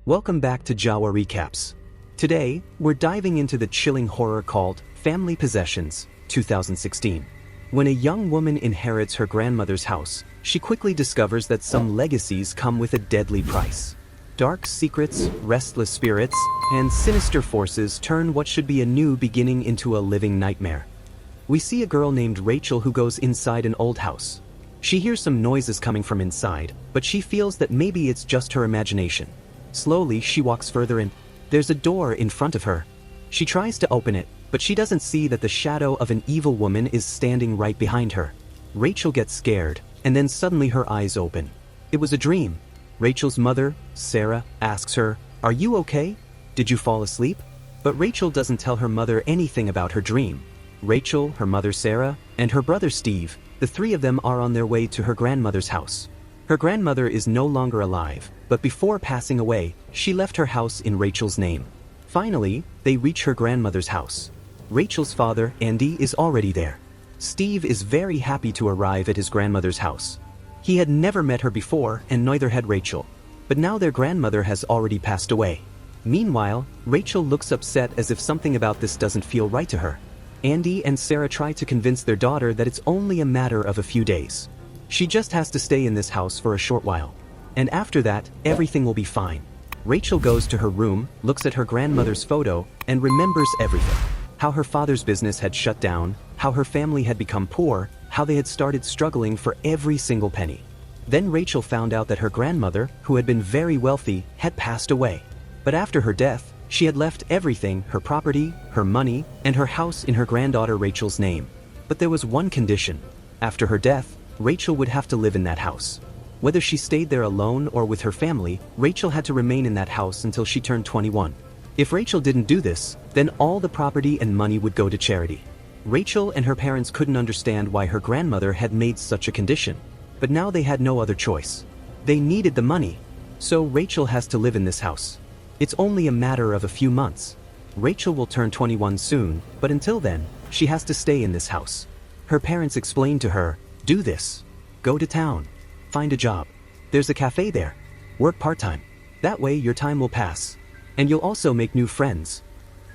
Welcome back to Jawa Recaps. Today, we're diving into the chilling horror called Family Possessions, 2016. When a young woman inherits her grandmother's house, she quickly discovers that some legacies come with a deadly price. Dark secrets, restless spirits, and sinister forces turn what should be a new beginning into a living nightmare. We see a girl named Rachel who goes inside an old house. She hears some noises coming from inside, but she feels that maybe it's just her imagination. Slowly, she walks further in. There's a door in front of her. She tries to open it, but she doesn't see that the shadow of an evil woman is standing right behind her. Rachel gets scared, and then suddenly her eyes open. It was a dream. Rachel's mother, Sarah, asks her, "Are you okay? Did you fall asleep?" But Rachel doesn't tell her mother anything about her dream. Rachel, her mother Sarah, and her brother Steve, the three of them are on their way to her grandmother's house. Her grandmother is no longer alive, but before passing away, she left her house in Rachel's name. Finally, they reach her grandmother's house. Rachel's father, Andy, is already there. Steve is very happy to arrive at his grandmother's house. He had never met her before, and neither had Rachel. But now their grandmother has already passed away. Meanwhile, Rachel looks upset as if something about this doesn't feel right to her. Andy and Sarah try to convince their daughter that it's only a matter of a few days. She just has to stay in this house for a short while. And after that, everything will be fine. Rachel goes to her room, looks at her grandmother's photo, and remembers everything. How her father's business had shut down, how her family had become poor, how they had started struggling for every single penny. Then Rachel found out that her grandmother, who had been very wealthy, had passed away. But after her death, she had left everything, her property, her money, and her house in her granddaughter Rachel's name. But there was one condition. After her death, Rachel would have to live in that house. Whether she stayed there alone or with her family, Rachel had to remain in that house until she turned 21. If Rachel didn't do this, then all the property and money would go to charity. Rachel and her parents couldn't understand why her grandmother had made such a condition. But now they had no other choice. They needed the money. So Rachel has to live in this house. It's only a matter of a few months. Rachel will turn 21 soon, but until then, she has to stay in this house. Her parents explained to her, "Do this. Go to town. Find a job. There's a cafe there. Work part-time. That way your time will pass. And you'll also make new friends."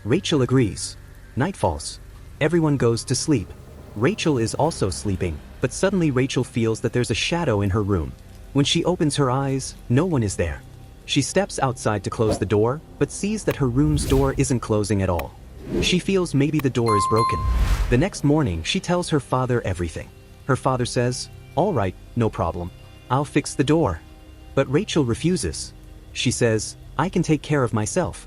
Rachel agrees. Night falls. Everyone goes to sleep. Rachel is also sleeping, but suddenly Rachel feels that there's a shadow in her room. When she opens her eyes, no one is there. She steps outside to close the door, but sees that her room's door isn't closing at all. She feels maybe the door is broken. The next morning, she tells her father everything. Her father says, "All right, no problem. I'll fix the door." But Rachel refuses. She says, "I can take care of myself."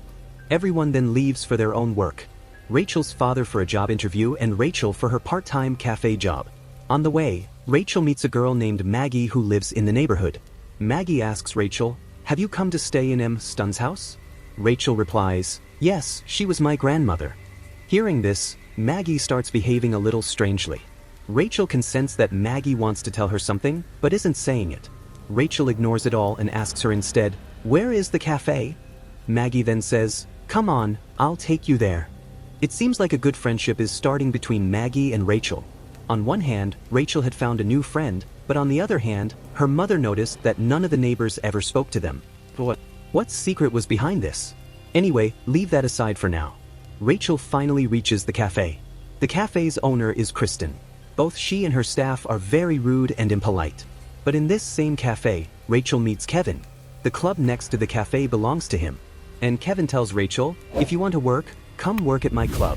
Everyone then leaves for their own work. Rachel's father for a job interview and Rachel for her part-time cafe job. On the way, Rachel meets a girl named Maggie who lives in the neighborhood. Maggie asks Rachel, "Have you come to stay in Stun's house?" Rachel replies, "Yes, she was my grandmother." Hearing this, Maggie starts behaving a little strangely. Rachel can sense that Maggie wants to tell her something, but isn't saying it. Rachel ignores it all and asks her instead, "Where is the cafe?" Maggie then says, "Come on, I'll take you there." It seems like a good friendship is starting between Maggie and Rachel. On one hand, Rachel had found a new friend, but on the other hand, her mother noticed that none of the neighbors ever spoke to them. What secret was behind this? Anyway, leave that aside for now. Rachel finally reaches the cafe. The cafe's owner is Kristen. Both she and her staff are very rude and impolite. But in this same cafe, Rachel meets Kevin. The club next to the cafe belongs to him. And Kevin tells Rachel, "If you want to work, come work at my club."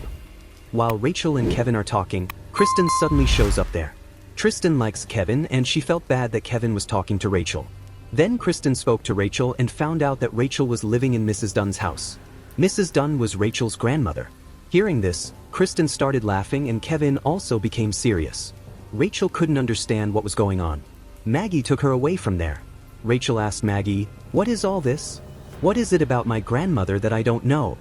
While Rachel and Kevin are talking, Kristen suddenly shows up there. Tristan likes Kevin and she felt bad that Kevin was talking to Rachel. Then Kristen spoke to Rachel and found out that Rachel was living in Mrs. Dunn's house. Mrs. Dunn was Rachel's grandmother. Hearing this, Kristen started laughing and Kevin also became serious. Rachel couldn't understand what was going on. Maggie took her away from there. Rachel asked Maggie, "What is all this? What is it about my grandmother that I don't know?"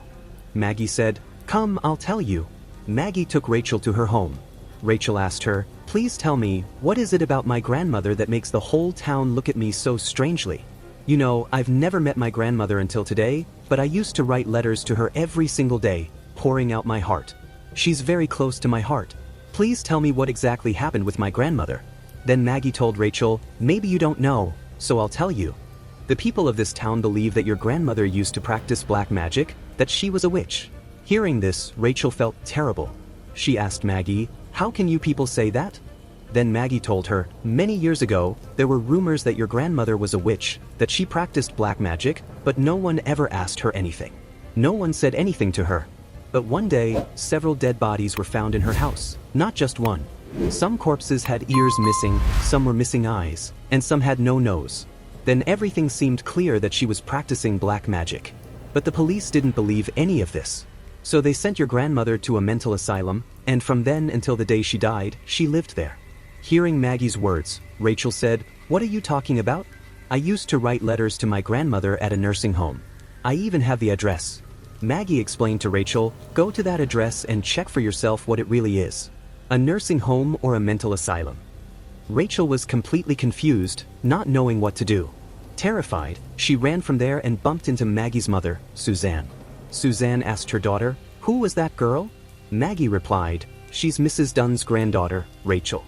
Maggie said, "Come, I'll tell you." Maggie took Rachel to her home. Rachel asked her, "Please tell me, what is it about my grandmother that makes the whole town look at me so strangely? You know, I've never met my grandmother until today, but I used to write letters to her every single day, pouring out my heart. She's very close to my heart. Please tell me what exactly happened with my grandmother." Then Maggie told Rachel, "Maybe you don't know, so I'll tell you. The people of this town believe that your grandmother used to practice black magic, that she was a witch. Hearing this, Rachel felt terrible. She asked Maggie, "How can you people say that?" Then Maggie told her, "Many years ago, there were rumors that your grandmother was a witch, that she practiced black magic, but no one ever asked her anything. No one said anything to her. But one day, several dead bodies were found in her house, not just one. Some corpses had ears missing, some were missing eyes, and some had no nose. Then everything seemed clear that she was practicing black magic. But the police didn't believe any of this. So they sent your grandmother to a mental asylum, and from then until the day she died, she lived there." Hearing Maggie's words, Rachel said, "What are you talking about? I used to write letters to my grandmother at a nursing home. I even have the address." Maggie explained to Rachel, "Go to that address and check for yourself what it really is. A nursing home or a mental asylum?" Rachel was completely confused, not knowing what to do. Terrified, she ran from there and bumped into Maggie's mother, Suzanne. Suzanne asked her daughter, "Who was that girl?" Maggie replied, "She's Mrs. Dunn's granddaughter, Rachel."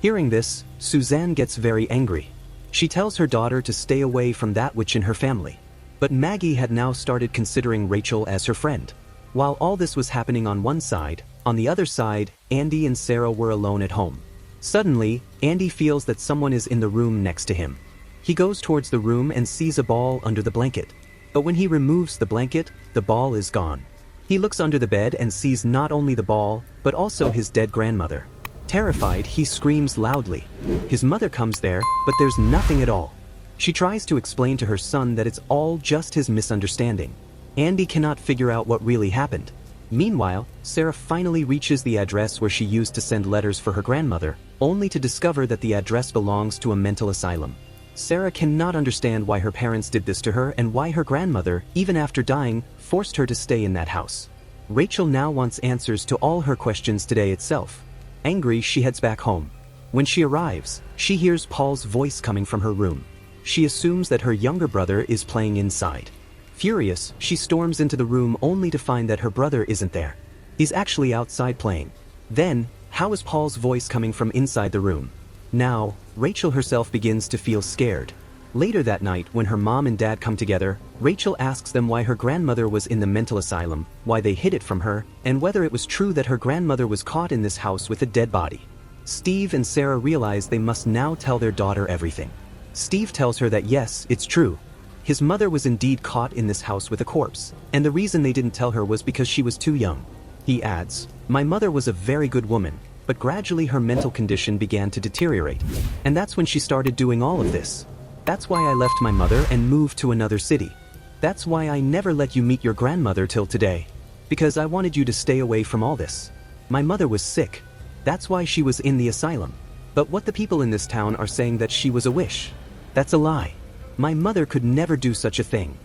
Hearing this, Suzanne gets very angry. She tells her daughter to stay away from that witch in her family. But Maggie had now started considering Rachel as her friend. While all this was happening on one side, on the other side, Andy and Sarah were alone at home. Suddenly, Andy feels that someone is in the room next to him. He goes towards the room and sees a ball under the blanket. But when he removes the blanket, the ball is gone. He looks under the bed and sees not only the ball, but also his dead grandmother. Terrified, he screams loudly. His mother comes there, but there's nothing at all. She tries to explain to her son that it's all just his misunderstanding. Andy cannot figure out what really happened. Meanwhile, Sarah finally reaches the address where she used to send letters for her grandmother, only to discover that the address belongs to a mental asylum. Sarah cannot understand why her parents did this to her and why her grandmother, even after dying, forced her to stay in that house. Rachel now wants answers to all her questions today itself. Angry, she heads back home. When she arrives, she hears Paul's voice coming from her room. She assumes that her younger brother is playing inside. Furious, she storms into the room only to find that her brother isn't there. He's actually outside playing. Then, how is Paul's voice coming from inside the room? Now, Rachel herself begins to feel scared. Later that night, when her mom and dad come together, Rachel asks them why her grandmother was in the mental asylum, why they hid it from her, and whether it was true that her grandmother was caught in this house with a dead body. Steve and Sarah realize they must now tell their daughter everything. Steve tells her that yes, it's true. His mother was indeed caught in this house with a corpse, and the reason they didn't tell her was because she was too young. He adds, "My mother was a very good woman, but gradually her mental condition began to deteriorate, and that's when she started doing all of this. That's why I left my mother and moved to another city. That's why I never let you meet your grandmother till today, because I wanted you to stay away from all this. My mother was sick. That's why she was in the asylum. But what the people in this town are saying that she was a witch. That's a lie. My mother could never do such a thing."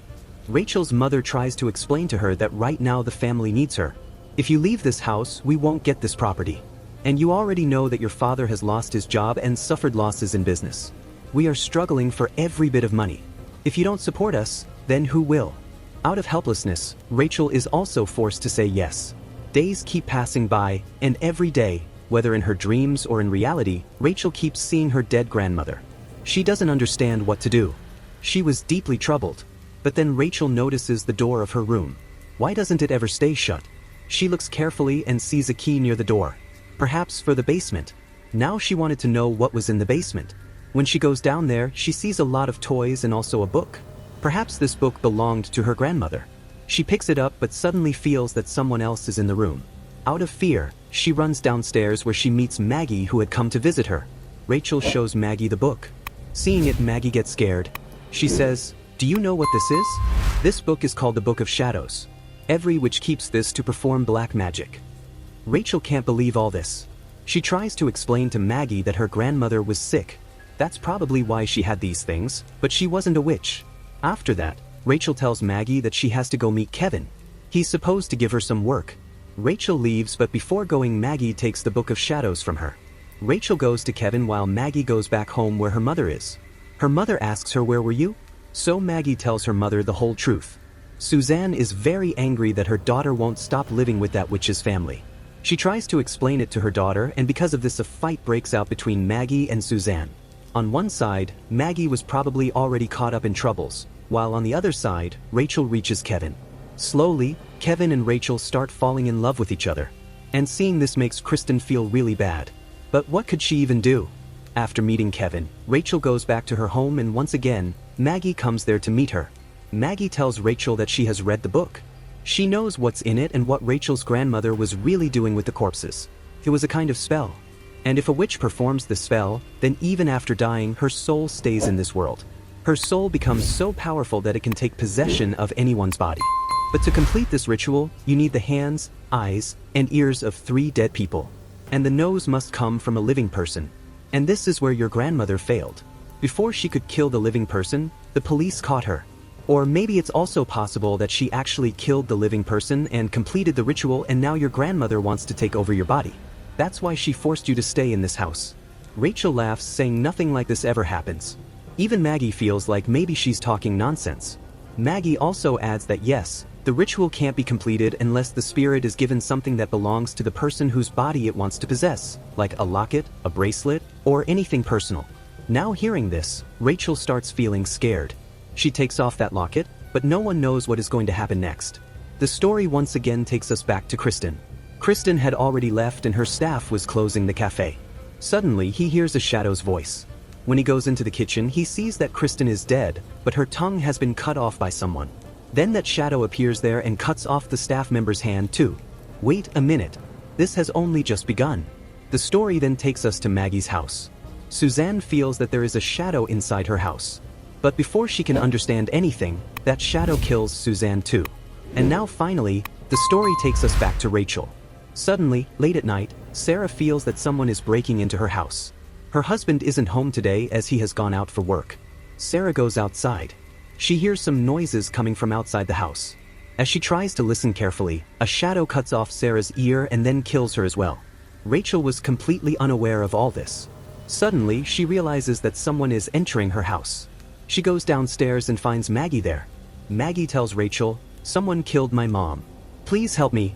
Rachel's mother tries to explain to her that right now the family needs her. "If you leave this house, we won't get this property. And you already know that your father has lost his job and suffered losses in business. We are struggling for every bit of money. If you don't support us, then who will?" Out of helplessness, Rachel is also forced to say yes. Days keep passing by, and every day, whether in her dreams or in reality, Rachel keeps seeing her dead grandmother. She doesn't understand what to do. She was deeply troubled. But then Rachel notices the door of her room. Why doesn't it ever stay shut? She looks carefully and sees a key near the door. Perhaps for the basement. Now she wanted to know what was in the basement. When she goes down there, she sees a lot of toys and also a book. Perhaps this book belonged to her grandmother. She picks it up but suddenly feels that someone else is in the room. Out of fear, she runs downstairs where she meets Maggie, who had come to visit her. Rachel shows Maggie the book. Seeing it, Maggie gets scared. She says, "Do you know what this is? This book is called the Book of Shadows. Every witch keeps this to perform black magic." Rachel can't believe all this. She tries to explain to Maggie that her grandmother was sick. That's probably why she had these things, but she wasn't a witch. After that, Rachel tells Maggie that she has to go meet Kevin. He's supposed to give her some work. Rachel leaves, but before going, Maggie takes the Book of Shadows from her. Rachel goes to Kevin while Maggie goes back home where her mother is. Her mother asks her, "Where were you?" So Maggie tells her mother the whole truth. Suzanne is very angry that her daughter won't stop living with that witch's family. She tries to explain it to her daughter, and because of this a fight breaks out between Maggie and Suzanne. On one side, Maggie was probably already caught up in troubles, while on the other side, Rachel reaches Kevin. Slowly, Kevin and Rachel start falling in love with each other. And seeing this makes Kristen feel really bad. But what could she even do? After meeting Kevin, Rachel goes back to her home and once again, Maggie comes there to meet her. Maggie tells Rachel that she has read the book. She knows what's in it and what Rachel's grandmother was really doing with the corpses. It was a kind of spell. And if a witch performs the spell, then even after dying, her soul stays in this world. Her soul becomes so powerful that it can take possession of anyone's body. But to complete this ritual, you need the hands, eyes, and ears of 3 dead people. And the nose must come from a living person. And this is where your grandmother failed. Before she could kill the living person, the police caught her. Or maybe it's also possible that she actually killed the living person and completed the ritual and now your grandmother wants to take over your body. That's why she forced you to stay in this house. Rachel laughs, saying nothing like this ever happens. Even Maggie feels like maybe she's talking nonsense. Maggie also adds that yes, the ritual can't be completed unless the spirit is given something that belongs to the person whose body it wants to possess, like a locket, a bracelet, or anything personal. Now hearing this, Rachel starts feeling scared. She takes off that locket, but no one knows what is going to happen next. The story once again takes us back to Kristen. Kristen had already left and her staff was closing the cafe. Suddenly, he hears a shadow's voice. When he goes into the kitchen, he sees that Kristen is dead, but her tongue has been cut off by someone. Then that shadow appears there and cuts off the staff member's hand too. Wait a minute. This has only just begun. The story then takes us to Maggie's house. Suzanne feels that there is a shadow inside her house. But before she can understand anything, that shadow kills Suzanne too. And now finally, the story takes us back to Rachel. Suddenly, late at night, Sarah feels that someone is breaking into her house. Her husband isn't home today as he has gone out for work. Sarah goes outside. She hears some noises coming from outside the house. As she tries to listen carefully, a shadow cuts off Sarah's ear and then kills her as well. Rachel was completely unaware of all this. Suddenly, she realizes that someone is entering her house. She goes downstairs and finds Maggie there. Maggie tells Rachel, "Someone killed my mom. Please help me."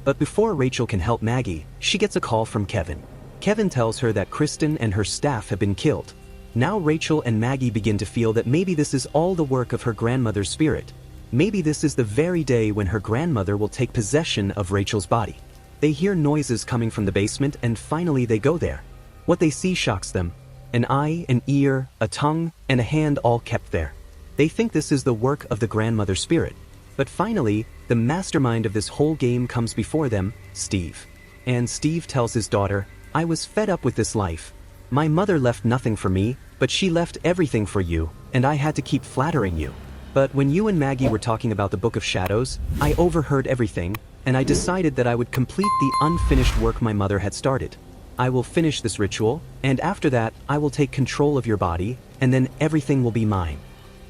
But before Rachel can help Maggie, she gets a call from Kevin. Kevin tells her that Kristen and her staff have been killed. Now Rachel and Maggie begin to feel that maybe this is all the work of her grandmother's spirit. Maybe this is the very day when her grandmother will take possession of Rachel's body. They hear noises coming from the basement and finally they go there. What they see shocks them. An eye, an ear, a tongue, and a hand all kept there. They think this is the work of the grandmother spirit. But finally, the mastermind of this whole game comes before them, Steve. And Steve tells his daughter, "I was fed up with this life. My mother left nothing for me, but she left everything for you, and I had to keep flattering you. But when you and Maggie were talking about the Book of Shadows, I overheard everything, and I decided that I would complete the unfinished work my mother had started. I will finish this ritual, and after that, I will take control of your body, and then everything will be mine."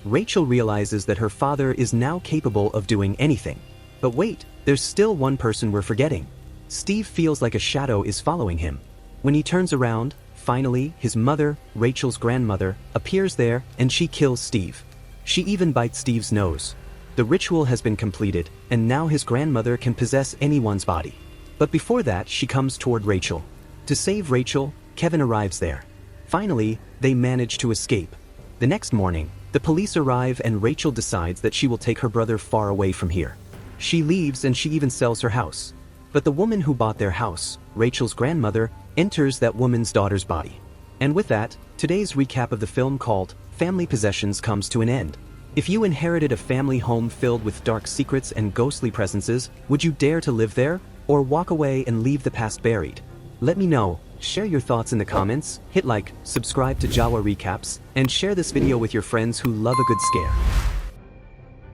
Rachel realizes that her father is now capable of doing anything. But wait, there's still one person we're forgetting. Steve feels like a shadow is following him. When he turns around, finally, his mother, Rachel's grandmother, appears there and she kills Steve. She even bites Steve's nose. The ritual has been completed, and now his grandmother can possess anyone's body. But before that, she comes toward Rachel. To save Rachel, Kevin arrives there. Finally, they manage to escape. The next morning, the police arrive and Rachel decides that she will take her brother far away from here. She leaves and she even sells her house. But the woman who bought their house, Rachel's grandmother, enters that woman's daughter's body. And with that, today's recap of the film called Family Possessions comes to an end. If you inherited a family home filled with dark secrets and ghostly presences, would you dare to live there, or walk away and leave the past buried? Let me know. Share your thoughts in the comments, hit like, subscribe to Jawa Recaps, and share this video with your friends who love a good scare.